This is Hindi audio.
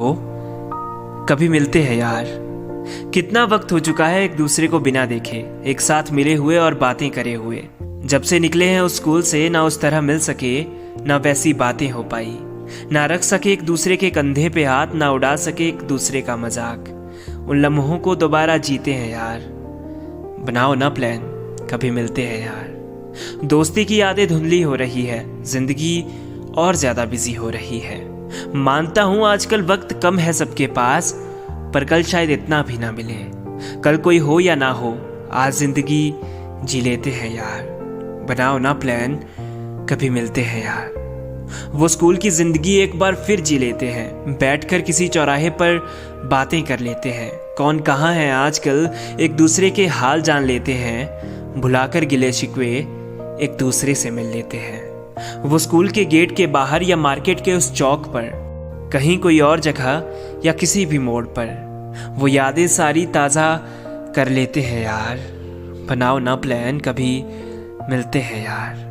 हो कभी मिलते हैं यार। कितना वक्त हो चुका है एक दूसरे को बिना देखे, एक साथ मिले हुए और बातें करे हुए। जब से निकले हैं उस स्कूल से, ना उस तरह मिल सके, ना वैसी बातें हो पाई, ना रख सके एक दूसरे के कंधे पे हाथ, ना उड़ा सके एक दूसरे का मजाक। उन लम्हों को दोबारा जीते हैं यार। बनाओ ना प्लान, कभी मिलते हैं यार। दोस्ती की यादें धुंधली हो रही है, जिंदगी और ज्यादा बिजी हो रही है। मानता हूं आजकल वक्त कम है सबके पास, पर कल शायद इतना भी ना मिले। कल कोई हो या ना हो, आज जिंदगी जी लेते हैं यार। बनाओ ना प्लान, कभी मिलते हैं यार। वो स्कूल की जिंदगी एक बार फिर जी लेते हैं, बैठकर किसी चौराहे पर बातें कर लेते हैं। कौन कहाँ है आजकल, एक दूसरे के हाल जान लेते हैं। भुलाकर गिले शिकवे एक दूसरे से मिल लेते हैं। वो स्कूल के गेट के बाहर या मार्केट के उस चौक पर, कहीं कोई और जगह या किसी भी मोड़ पर, वो यादें सारी ताज़ा कर लेते हैं यार। बनाओ ना प्लान, कभी मिलते हैं यार।